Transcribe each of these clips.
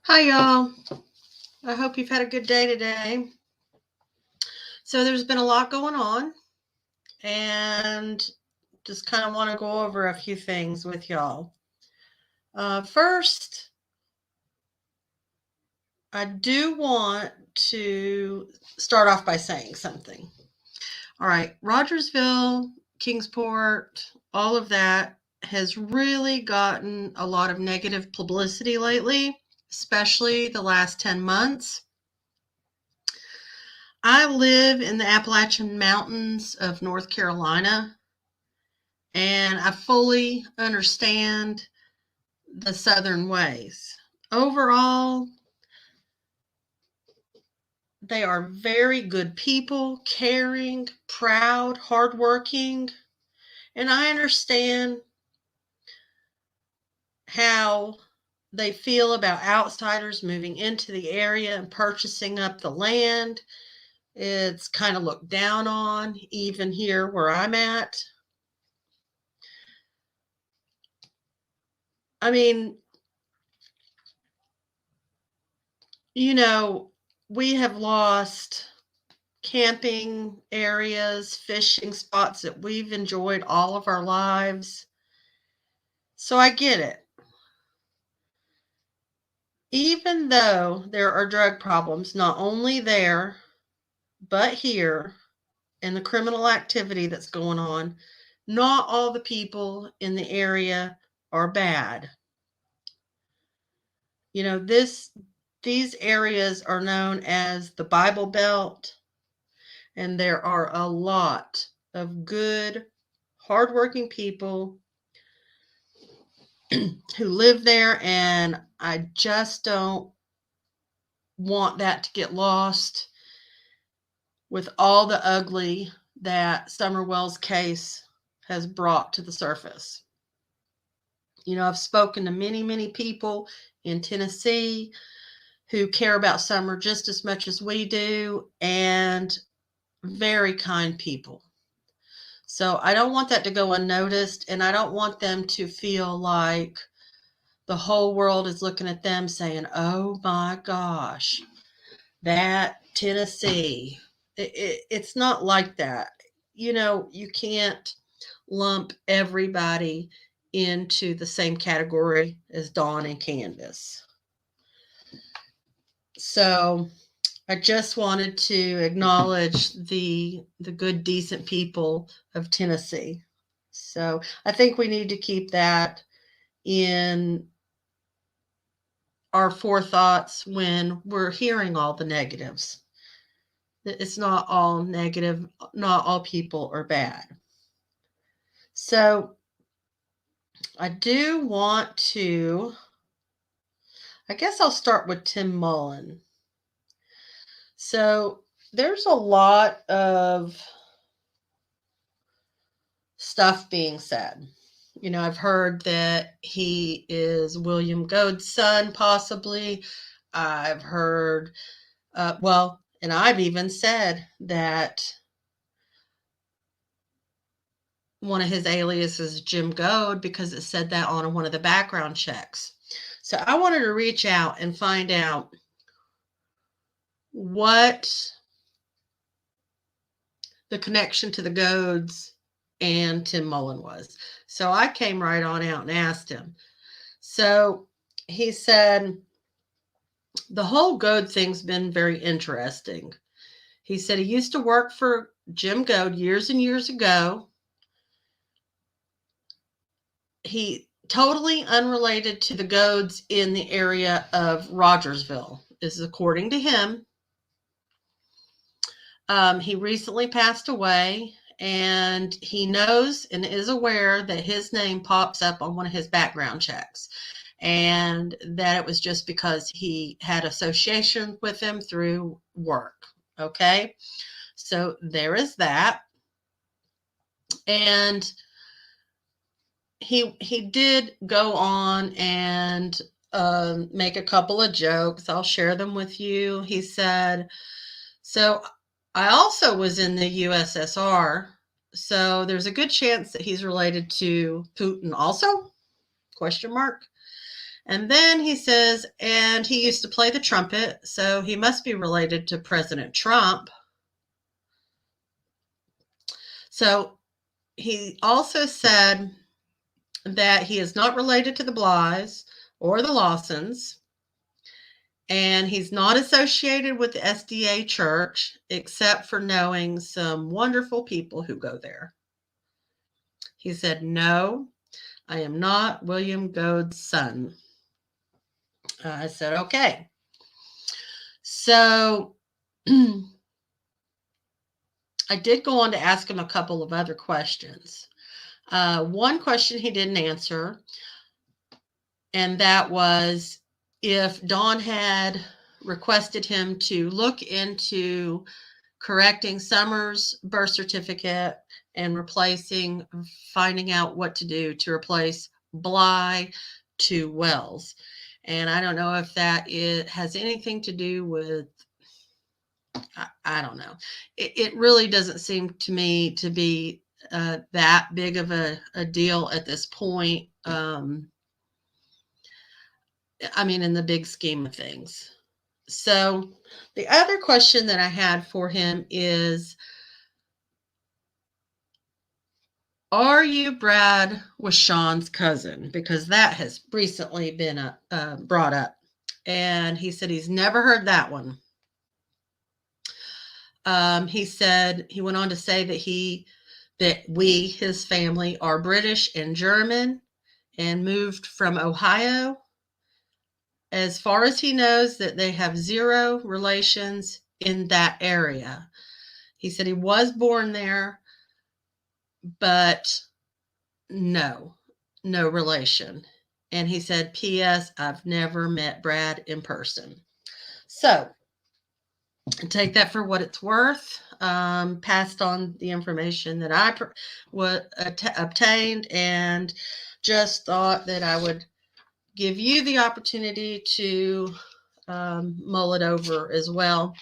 Hi, y'all. I hope you've had a good day today. So, there's been a lot going on, and just kind of want to go over a few things with y'all. First, I do want to start off by saying something. All right, Rogersville, Kingsport, all of that has really gotten a lot of negative publicity lately, especially the last 10 months. I live in the Appalachian Mountains of North Carolina, and I fully understand the Southern ways. Overall, they are very good people, caring, proud, hardworking, and I understand how they feel about outsiders moving into the area and purchasing up the land. It's kind of looked down on, even here where I'm at. I mean, we have lost camping areas, fishing spots that we've enjoyed all of our lives. So I get it. Even though there are drug problems, not only there, but here, and the criminal activity that's going on, not all the people in the area are bad. These areas are known as the Bible Belt, and there are a lot of good, hardworking people who live there, and I just don't want that to get lost with all the ugly that Summer Wells case has brought to the surface. I've spoken to many, many people in Tennessee who care about Summer just as much as we do, and very kind people. So I don't want that to go unnoticed, and I don't want them to feel like the whole world is looking at them saying, oh my gosh, that Tennessee. It's not like that. You can't lump everybody into the same category as Dawn and Candus. So I just wanted to acknowledge the good, decent people of Tennessee. So I think we need to keep that in our forethoughts when we're hearing all the negatives. It's not all negative, not all people are bad. So I do want to, I guess I'll start with Tim Mullen. So there's a lot of stuff being said. I've heard that he is William Goade's son, possibly. I've heard, and I've even said that one of his aliases is Jim Goade because it said that on one of the background checks. So I wanted to reach out and find out what the connection to the Goades and Tim Mullen was. So I came right on out and asked him. So he said, the whole Goade thing's been very interesting. He said he used to work for Jim Goade years and years ago. He totally unrelated to the Goades in the area of Rogersville. This is according to him. He recently passed away, and he knows and is aware that his name pops up on one of his background checks, and that it was just because he had association with him through work. Okay, so there is that. And he did go on and make a couple of jokes. I'll share them with you. He said, so I also was in the USSR, so there's a good chance that he's related to Putin also, question mark. And then he says, and he used to play the trumpet, so he must be related to President Trump. So he also said that he is not related to the Blyes or the Lawsons, and he's not associated with the SDA church, except for knowing some wonderful people who go there. He said, no, I am not William Goade's son. I said, okay. So I did go on to ask him a couple of other questions. One question he didn't answer, and that was if Dawn had requested him to look into correcting Summer's birth certificate and finding out what to do to replace Bly to Wells. And I don't know if that has anything to do with, I don't know. It really doesn't seem to me to be that big of a deal at this point. I mean, in the big scheme of things. So the other question that I had for him is, are you Brad Washon's cousin? Because that has recently been brought up. And he said he's never heard that one. He said, he went on to say that we, his family, are British and German and moved from Ohio. As far as he knows, that they have zero relations in that area. He said he was born there, but no relation. And he said, P.S. I've never met Brad in person. So take that for what it's worth. Passed on the information that I obtained, and just thought that I would give you the opportunity to mull it over as well.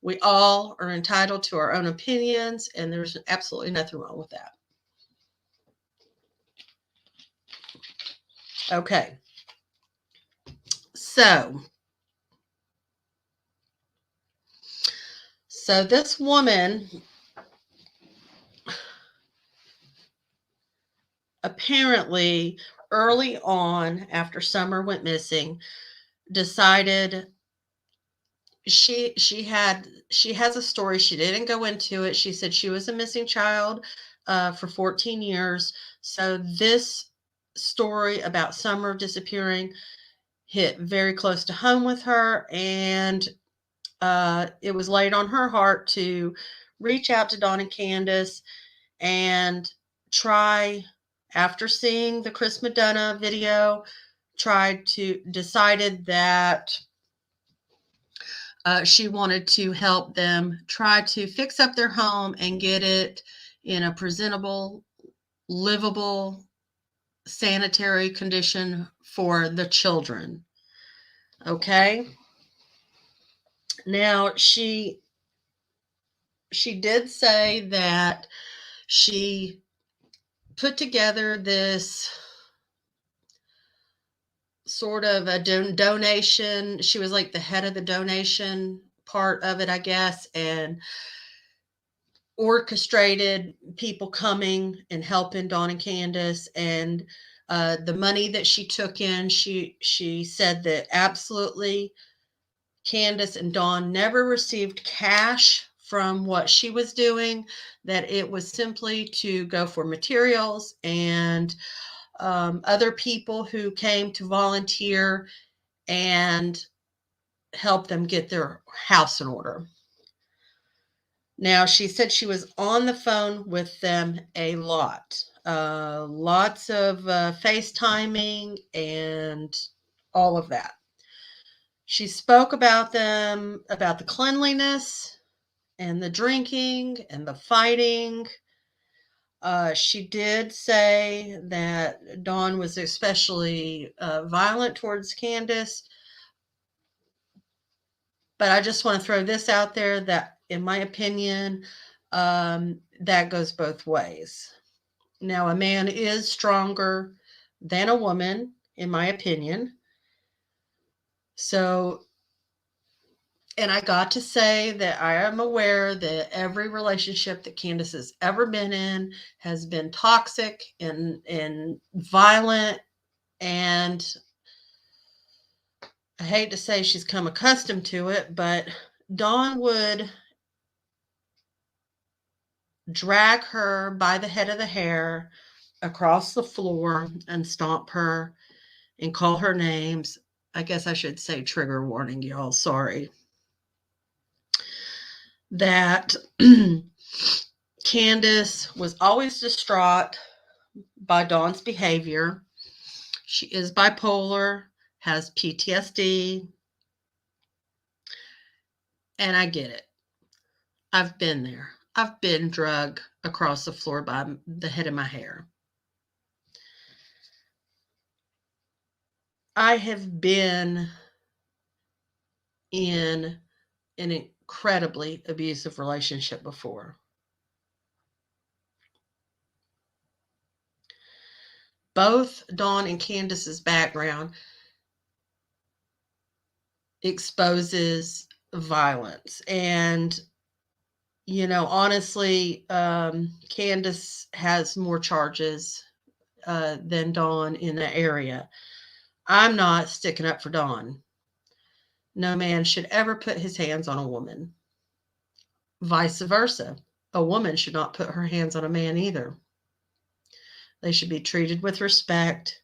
We all are entitled to our own opinions, and there's absolutely nothing wrong with that. Okay. So this woman apparently early on, after Summer went missing, decided she has a story. She didn't go into it. She said she was a missing child for 14 years. So this story about Summer disappearing hit very close to home with her, and it was laid on her heart to reach out to Dawn and Candus and try, after seeing the Chris Madonna video, decided that she wanted to help them try to fix up their home and get it in a presentable, livable, sanitary condition for the children. Okay. Now, she did say that she put together this sort of a donation. She was like the head of the donation part of it, I guess, and orchestrated people coming and helping Dawn and Candus. And the money that she took in, she said that absolutely Candus and Dawn never received cash from what she was doing, that it was simply to go for materials and other people who came to volunteer and help them get their house in order. Now, she said she was on the phone with them a lot. Lots of FaceTiming and all of that. She spoke about them, about the cleanliness and the drinking and the fighting. She did say that Dawn was especially violent towards Candus. But I just want to throw this out there that, in my opinion, that goes both ways. Now, a man is stronger than a woman, in my opinion. So, and I got to say that I am aware that every relationship that Candus has ever been in has been toxic and violent. And I hate to say she's come accustomed to it, but Dawn would drag her by the head of the hair across the floor and stomp her and call her names. I guess I should say trigger warning, y'all. Sorry. That Candus was always distraught by Dawn's behavior. She is bipolar, has PTSD, and I get it. I've been there. I've been dragged across the floor by the head of my hair. I have been in an incredibly abusive relationship before. Both Dawn and Candus's background exposes violence. And, honestly, Candus has more charges than Dawn in the area. I'm not sticking up for Dawn. No man should ever put his hands on a woman. Vice versa. A woman should not put her hands on a man either. They should be treated with respect.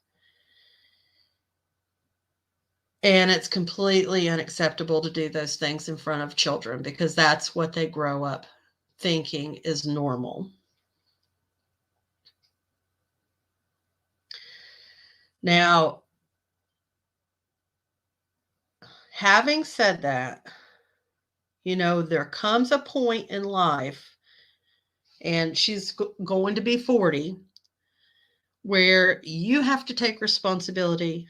And it's completely unacceptable to do those things in front of children because that's what they grow up thinking is normal. Now, having said that, there comes a point in life, and she's going to be 40, where you have to take responsibility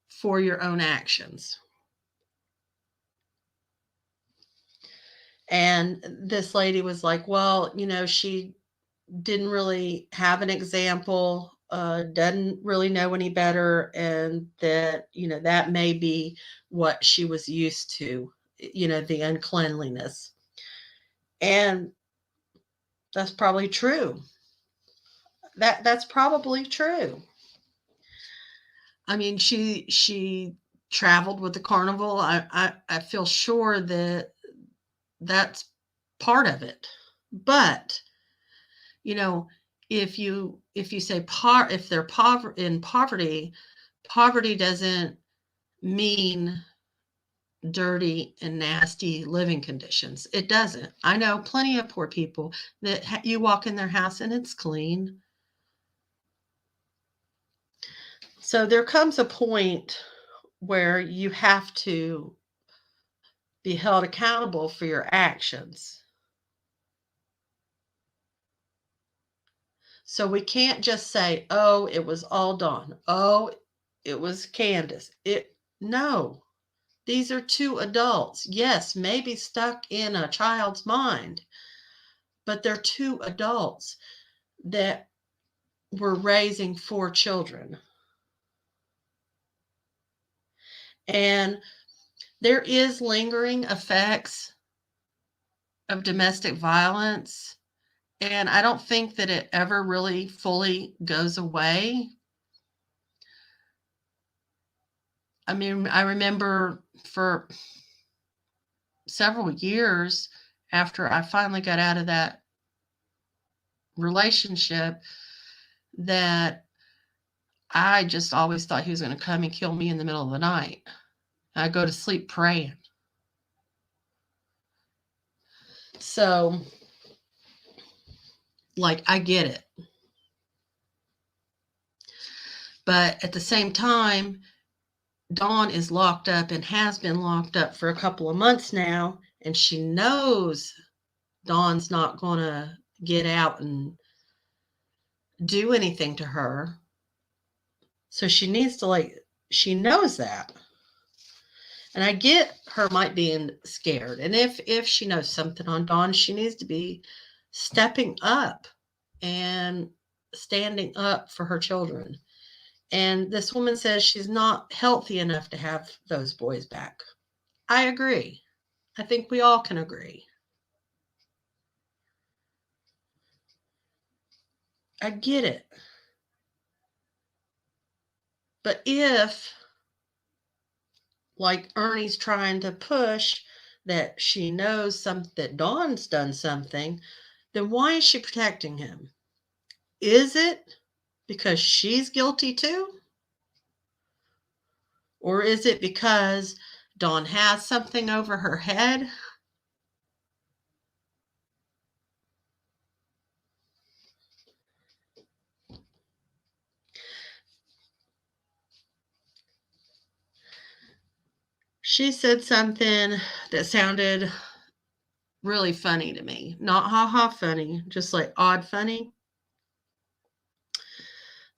for your own actions. And this lady was like, well, she didn't really have an example, doesn't really know any better, and that, that may be what she was used to, the uncleanliness. And that's probably true. That's probably true. I mean, she traveled with the carnival. I feel sure that that's part of it. But if you say if they're in poverty, poverty doesn't mean dirty and nasty living conditions. It doesn't. I know plenty of poor people that you walk in their house and it's clean. So there comes a point where you have to be held accountable for your actions. So we can't just say, oh, it was all Dawn. Oh, it was Candus. No. These are two adults. Yes, maybe stuck in a child's mind, but they're two adults that were raising 4 children. And there is lingering effects of domestic violence. And I don't think that it ever really fully goes away. I mean, I remember for several years after I finally got out of that relationship that I just always thought he was going to come and kill me in the middle of the night. I go to sleep praying. So, I get it. But at the same time, Dawn is locked up and has been locked up for a couple of months now, and she knows Dawn's not going to get out and do anything to her. So she needs to, she knows that. And I get her might being scared. And if she knows something on Dawn, she needs to be stepping up and standing up for her children And this woman says she's not healthy enough to have those boys back. I agree. I think we all can agree. I get it. But if, like Ernie's trying to push, that she knows that Dawn's done something, then why is she protecting him? Is it because she's guilty too? Or is it because Dawn has something over her head? She said something that sounded really funny to me. Not ha-ha funny, just like odd funny.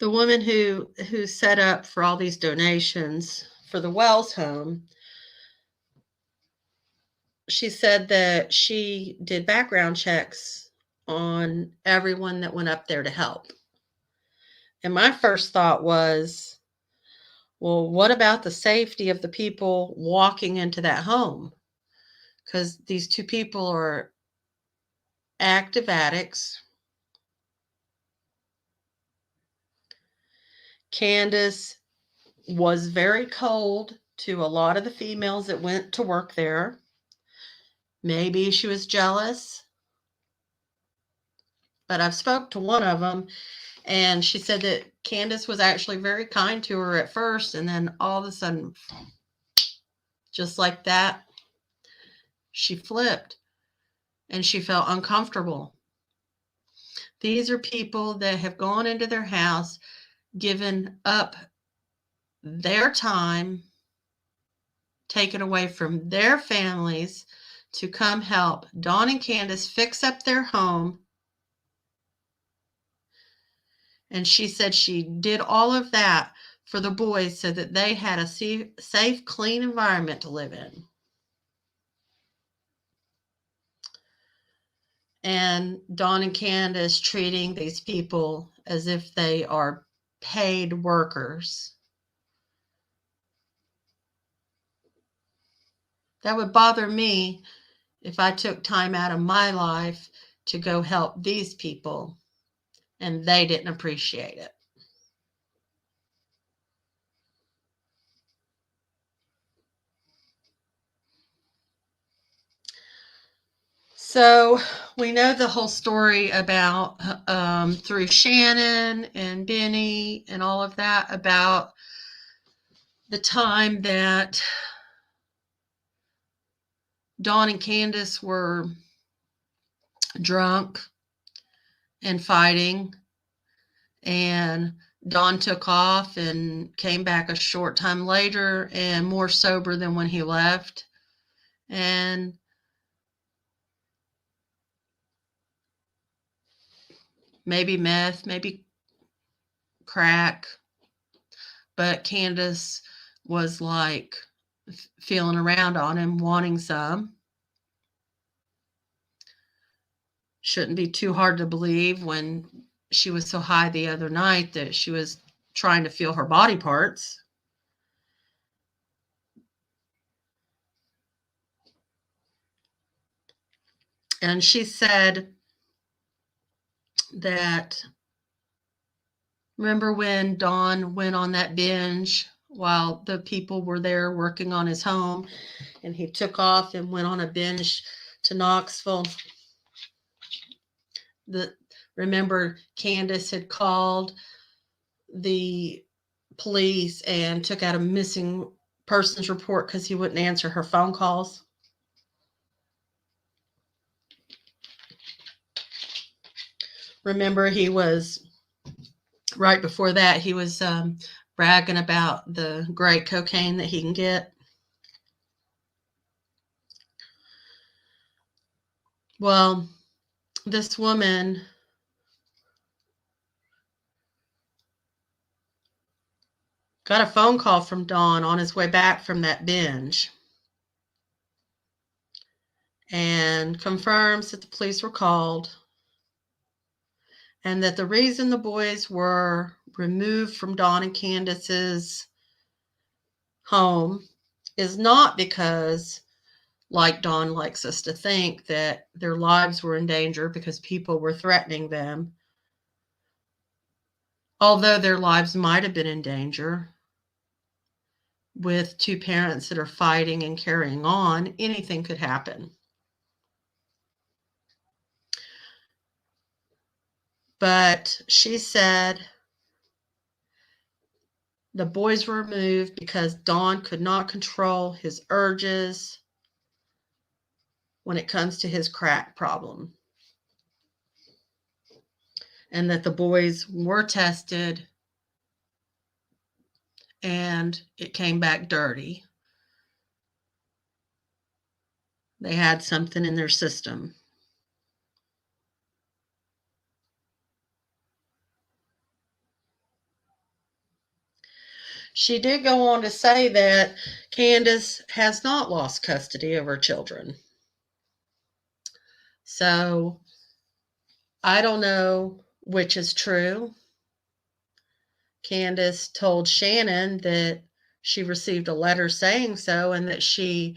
The woman who set up for all these donations for the Wells home, she said that she did background checks on everyone that went up there to help. And my first thought was, well, what about the safety of the people walking into that home? Because these two people are active addicts. Candus was very cold to a lot of the females that went to work there. Maybe she was jealous, but I've spoke to one of them, and she said that Candus was actually very kind to her at first, and then all of a sudden, just like that, she flipped and she felt uncomfortable. These are people that have gone into their house, given up their time, taken away from their families to come help Dawn and Candus fix up their home. And she said she did all of that for the boys so that they had a safe, clean environment to live in. And Dawn and Candus treating these people as if they are paid workers. That would bother me if I took time out of my life to go help these people and they didn't appreciate it. So we know the whole story about through Shannon and Benny and all of that, about the time that Dawn and Candus were drunk and fighting, and Dawn took off and came back a short time later and more sober than when he left. And maybe meth, maybe crack, but Candus was like feeling around on him, wanting some. Shouldn't be too hard to believe when she was so high the other night that she was trying to feel her body parts. And she said that, remember when Dawn went on that binge while the people were there working on his home, and he took off and went on a binge to Knoxville? Remember, Candus had called the police and took out a missing persons report because he wouldn't answer her phone calls. Remember, he was, right before that, he was bragging about the great cocaine that he can get. Well, this woman got a phone call from Don on his way back from that binge and confirms that the police were called and that the reason the boys were removed from Dawn and Candus's home is not because, like Dawn likes us to think, that their lives were in danger because people were threatening them. Although their lives might have been in danger, with two parents that are fighting and carrying on, anything could happen. But she said the boys were removed because Dawn could not control his urges when it comes to his crack problem. And that the boys were tested and it came back dirty. They had something in their system. She did go on to say that Candus has not lost custody of her children. So I don't know which is true. Candus told Shannon that she received a letter saying so and that she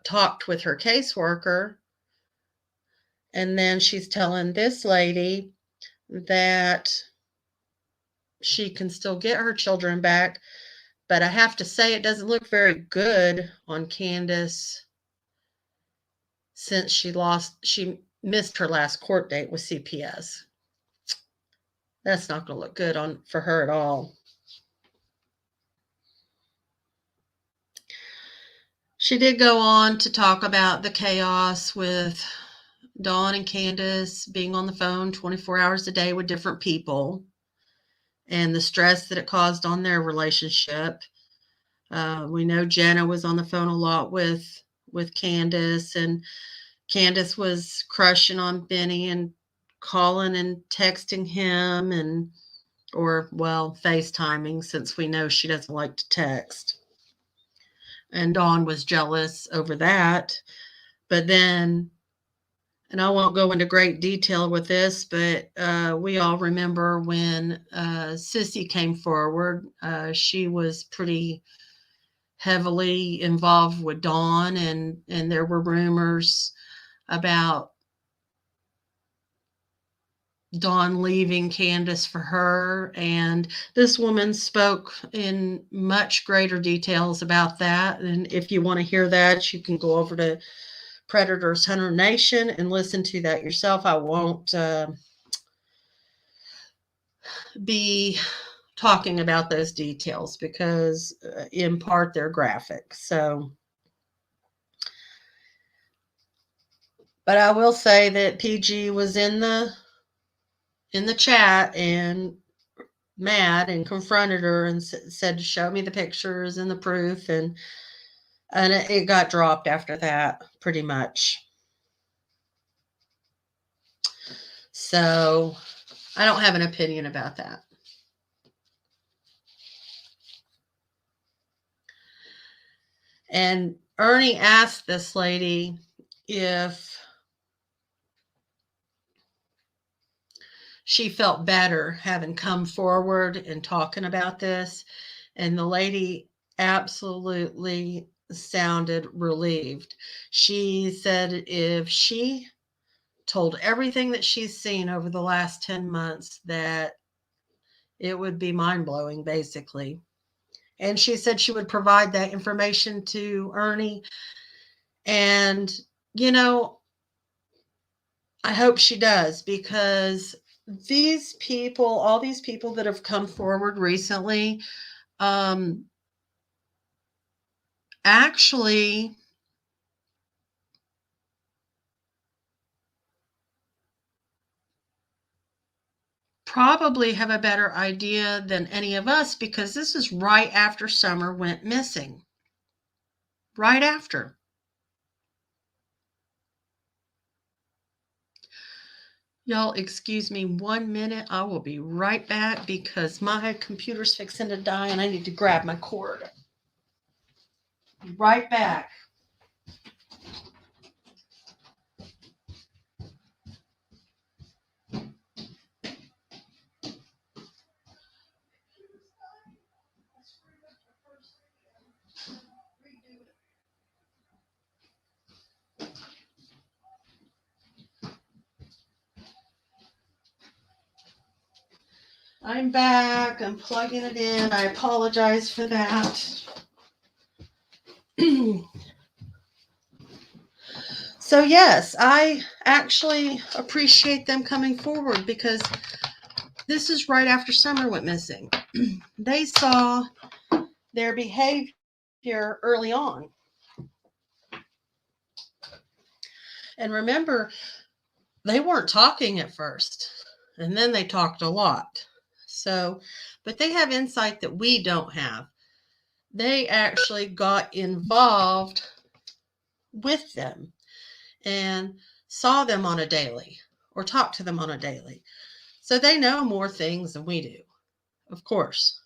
talked with her caseworker. And then she's telling this lady that she can still get her children back. But I have to say, it doesn't look very good on Candus since she missed her last court date with CPS. That's not going to look good for her at all. She did go on to talk about the chaos with Dawn and Candus being on the phone 24 hours a day with different people and the stress that it caused on their relationship. We know Jenna was on the phone a lot with Candus, and Candus was crushing on Benny and calling and texting him or FaceTiming, since we know she doesn't like to text. And Dawn was jealous over that. But then, and I won't go into great detail with this, but we all remember when Sissy came forward. She was pretty heavily involved with Dawn, and there were rumors about Dawn leaving Candus for her. And this woman spoke in much greater details about that. And if you want to hear that, you can go over to Predators Hunter Nation and listen to that yourself. I won't be talking about those details because in part they're graphic. So, but I will say that PG was in the chat and mad and confronted her and said, show me the pictures and the proof. And it got dropped after that, pretty much. So I don't have an opinion about that. And Ernie asked this lady if she felt better having come forward and talking about this. And the lady absolutely sounded relieved. She said if she told everything that she's seen over the last 10 months, that it would be mind-blowing, basically. And she said she would provide that information to Ernie. And, I hope she does, because these people, all these people that have come forward recently, actually probably have a better idea than any of us, because this is right after Summer went missing. Right after. Y'all, excuse me 1 minute. I will be right back because my computer's fixing to die and I need to grab my cord. Right back. I'm back. I'm plugging it in. I apologize for that. So yes, I actually appreciate them coming forward because this is right after Summer went missing. They saw their behavior early on. And remember, they weren't talking at first, and then they talked a lot. So, but they have insight that we don't have. They actually got involved with them and saw them on a daily or talked to them on a daily. So they know more things than we do, of course.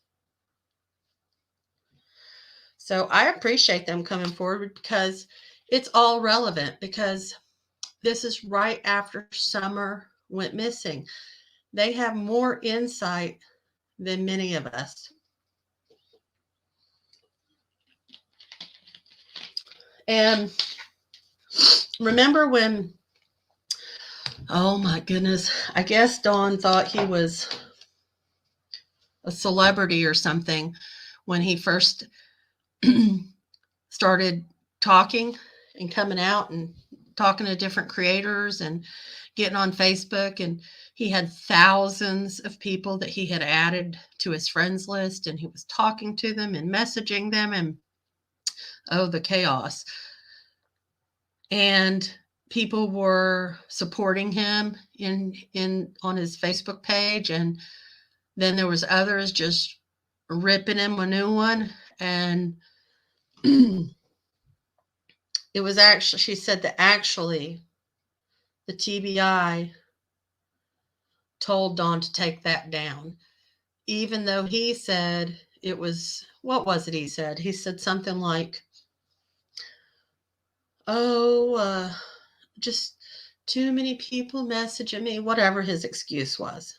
So I appreciate them coming forward because it's all relevant, because this is right after Summer went missing. They have more insight than many of us. And remember when, oh my goodness, I guess Dawn thought he was a celebrity or something when he first started talking and coming out and talking to different creators and getting on Facebook, and he had thousands of people that he had added to his friends list, and he was talking to them and messaging them, and oh, the chaos. And people were supporting him in on his Facebook page, and then there was others just ripping him a new one. And it was actually, she said that actually the TBI told Dawn to take that down, even though he said it was, what was it he said? He said something like, oh, just too many people messaging me, whatever his excuse was.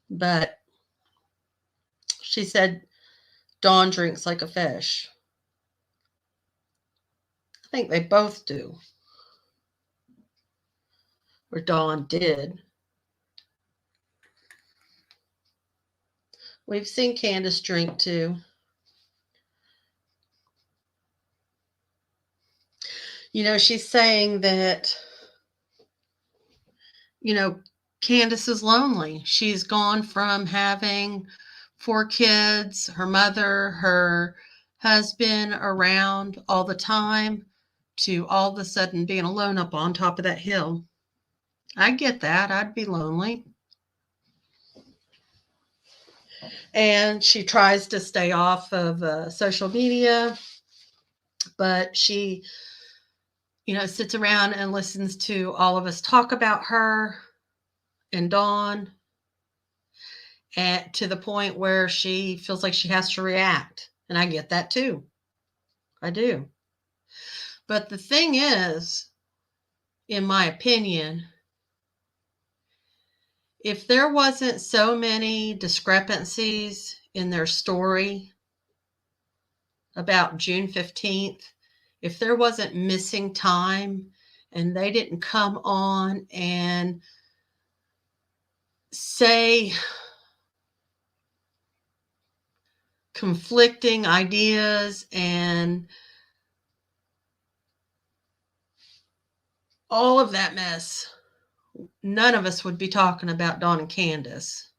But she said Dawn drinks like a fish. I think they both do. Or Dawn did. We've seen Candus drink too. You know, she's saying that, you know, Candus is lonely. She's gone from having 4 kids, her mother, her husband around all the time, to all of a sudden being alone up on top of that hill. I get that. I'd be lonely. And she tries to stay off of social media, but she, you know, sits around and listens to all of us talk about her and Dawn, and to the point where she feels like she has to react. And I get that too. I do. But the thing is, in my opinion, if there wasn't so many discrepancies in their story about June 15th, if there wasn't missing time and they didn't come on and say conflicting ideas and all of that mess, none of us would be talking about Dawn and Candus.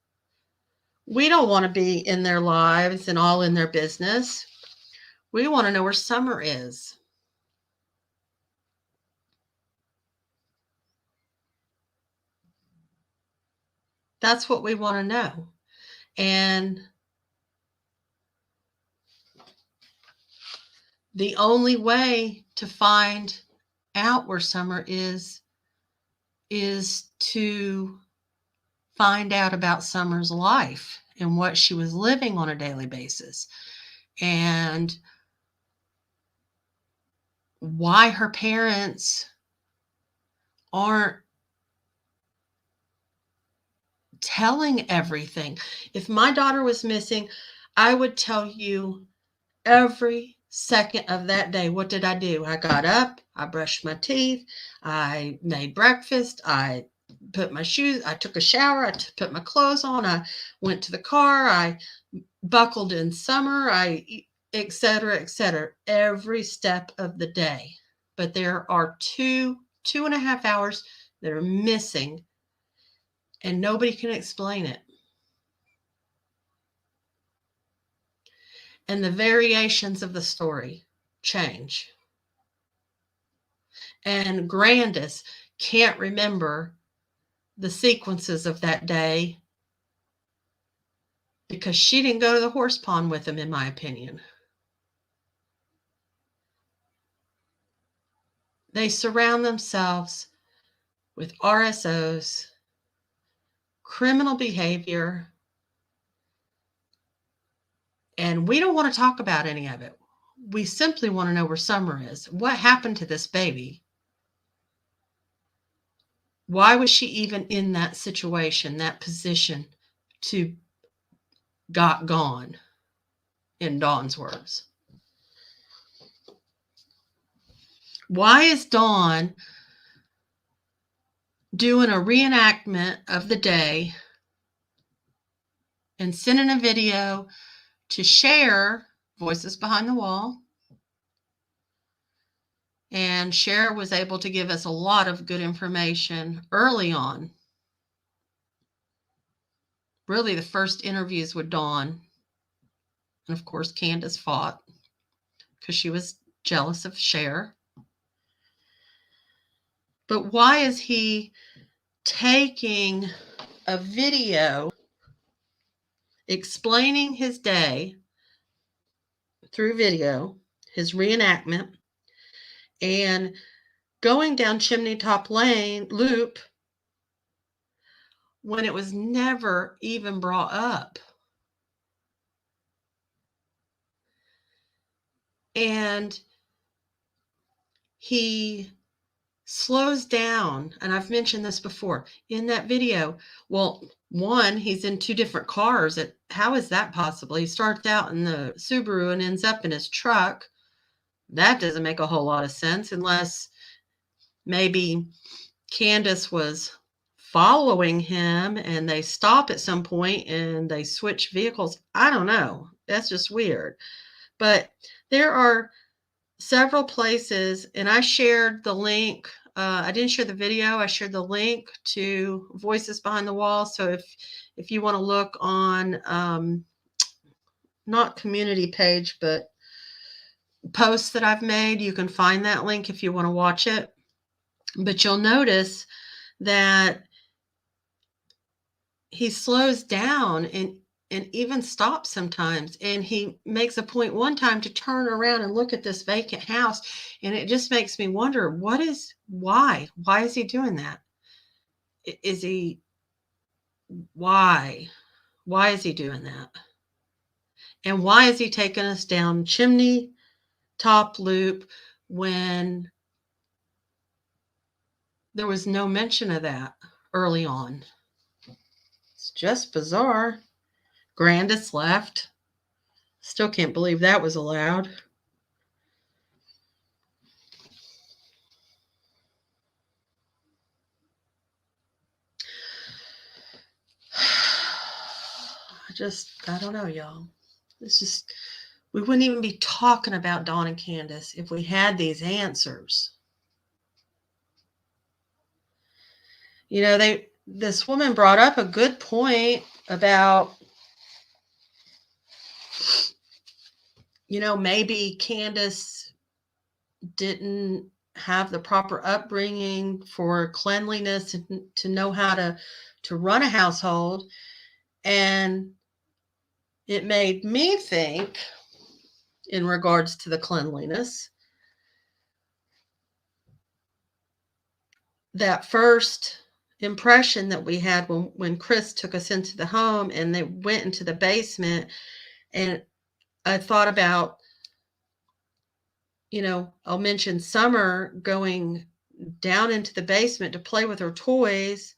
We don't want to be in their lives and all in their business. We want to know where Summer is. That's what we want to know. And the only way to find out where Summer is to find out about Summer's life and what she was living on a daily basis, and why her parents aren't telling everything. If my daughter was missing, I would tell you every second of that day, what did I do? I got up, I brushed my teeth, I made breakfast, I put my shoes, I took a shower, I put my clothes on, I went to the car, I buckled in summer, et cetera, et cetera, every step of the day. But there are 2.5 hours that are missing, and nobody can explain it. And the variations of the story change. And Grandis can't remember the sequences of that day because she didn't go to the horse pond with him, in my opinion. They surround themselves with RSOs, criminal behavior, and we don't want to talk about any of it. We simply want to know where Summer is. What happened to this baby? Why was she even in that situation, that position to got gone, in Dawn's words? Why is Dawn doing a reenactment of the day and sending a video to share Voices Behind the Wall? And Cher was able to give us a lot of good information early on. Really, the first interviews with Dawn. And of course, Candus fought because she was jealous of Cher. But why is he taking a video explaining his day through video, his reenactment, and going down Chimney Top Lane loop when it was never even brought up? And he slows down, and I've mentioned this before in that video. Well, one, he's in two different cars. How is that possible? He starts out in the Subaru and ends up in his truck. That doesn't make a whole lot of sense unless maybe Candus was following him and they stop at some point and they switch vehicles. I don't know. That's just weird. But there are several places, and I shared the link. I didn't share the video. I shared the link to Voices Behind the Wall. So if you want to look on not community page, but posts that I've made, you can find that link if you want to watch it. But you'll notice that he slows down and even stops sometimes. And he makes a point one time to turn around and look at this vacant house. And it just makes me wonder, why is he doing that? Why is he doing that? And why is he taking us down Chimney Top Loop when there was no mention of that early on? It's just bizarre. Grandis left. Still can't believe that was allowed. I don't know, y'all. We wouldn't even be talking about Dawn and Candus if we had these answers. You know, this woman brought up a good point about, maybe Candus didn't have the proper upbringing for cleanliness and to know how to run a household. And it made me think, in regards to the cleanliness, that first impression that we had when Chris took us into the home and they went into the basement, and I thought about, I'll mention Summer going down into the basement to play with her toys.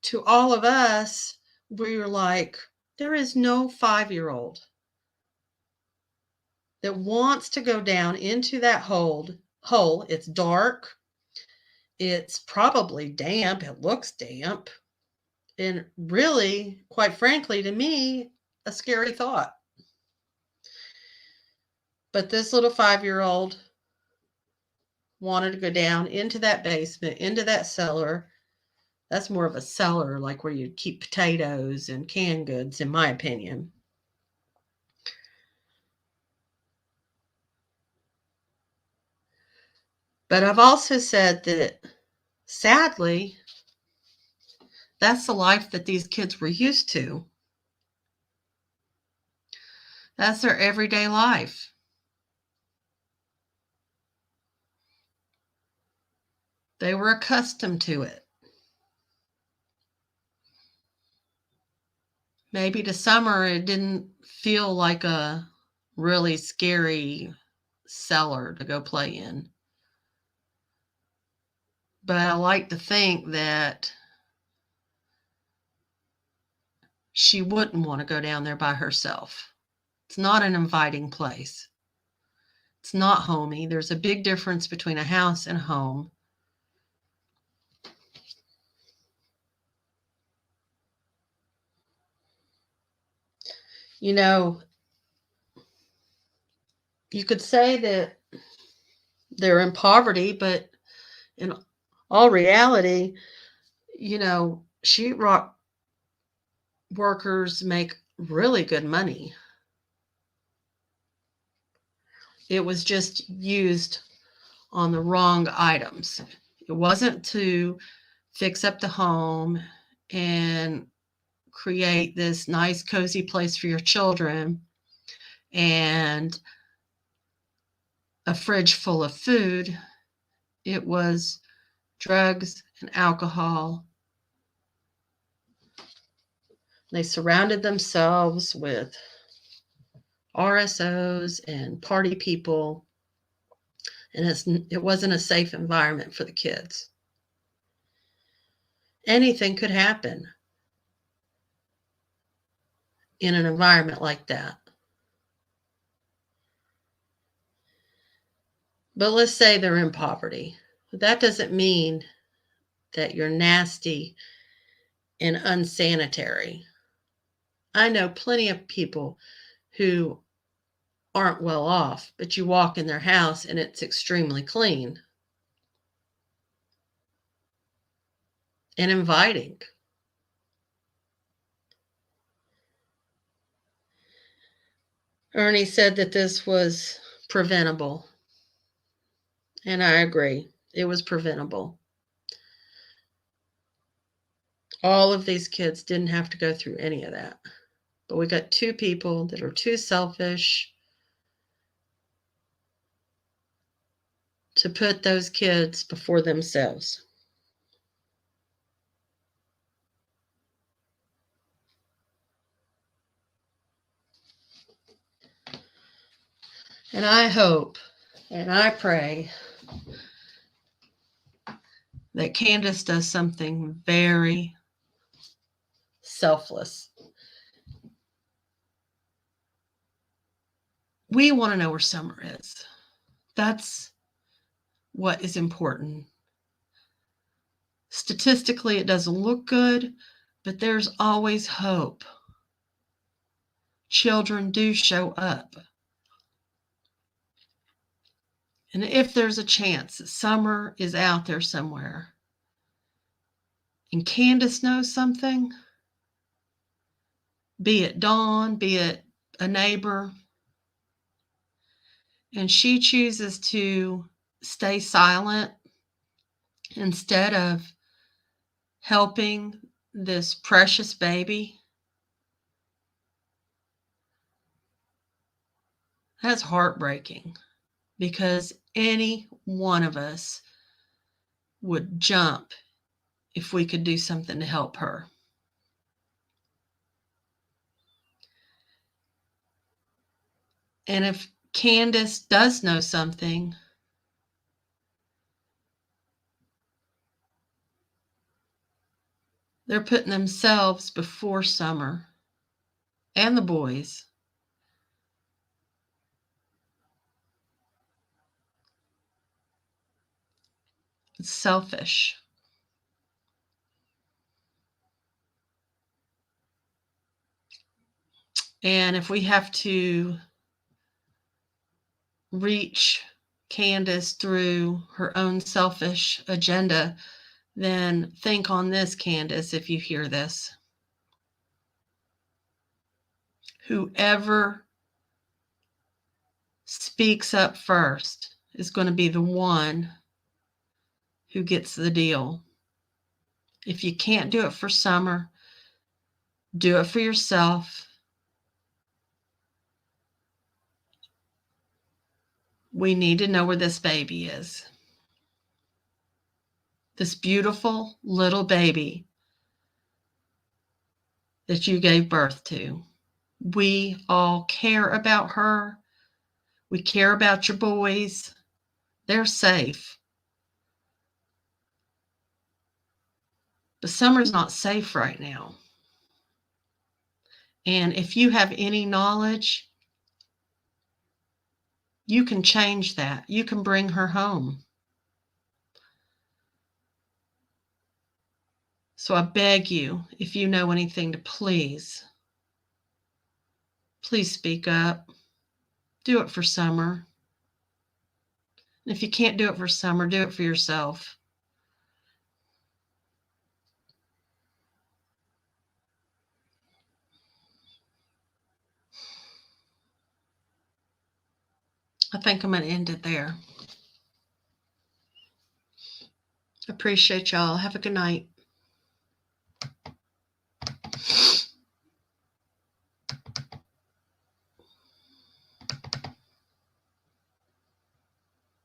To all of us, we were like, there is no 5-year-old that wants to go down into that hole. It's dark. It's probably damp. It looks damp. And really, quite frankly, to me, a scary thought. But this little 5-year-old wanted to go down into that basement, into that cellar. That's more of a cellar, like where you keep potatoes and canned goods, in my opinion. But I've also said that, sadly, that's the life that these kids were used to. That's their everyday life. They were accustomed to it. Maybe to summer it didn't feel like a really scary cellar to go play in. But I like to think that she wouldn't want to go down there by herself. It's not an inviting place. It's not homey. There's a big difference between a house and a home. You know, you could say that they're in poverty, but in all reality, sheetrock workers make really good money. It was just used on the wrong items. It wasn't to fix up the home and create this nice, cozy place for your children and a fridge full of food. It was drugs and alcohol. They surrounded themselves with RSOs and party people, and it wasn't a safe environment for the kids. Anything could happen in an environment like that. But let's say they're in poverty. That doesn't mean that you're nasty and unsanitary. I know plenty of people who aren't well off, but you walk in their house and it's extremely clean and inviting. Ernie said that this was preventable, and I agree. It was preventable. All of these kids didn't have to go through any of that. But we got two people that are too selfish to put those kids before themselves. And I hope and I pray that Candus does something very selfless. We want to know where Summer is. That's what is important. Statistically, it doesn't look good, but there's always hope. Children do show up. And if there's a chance that Summer is out there somewhere and Candus knows something, be it Dawn, be it a neighbor, and she chooses to stay silent instead of helping this precious baby, that's heartbreaking, because any one of us would jump if we could do something to help her. And if Candus does know something, they're putting themselves before Summer and the boys. It's selfish. And if we have to reach Candus through her own selfish agenda, then think on this, Candus, if you hear this. Whoever speaks up first is going to be the one who gets the deal. If you can't do it for Summer, do it for yourself. We need to know where this baby is. This beautiful little baby that you gave birth to. We all care about her. We care about your boys. They're safe. But Summer's not safe right now. And if you have any knowledge, you can change that. You can bring her home. So I beg you, if you know anything, to please speak up. Do it for Summer. And if you can't do it for Summer, do it for yourself. I think I'm going to end it there. Appreciate y'all. Have a good night.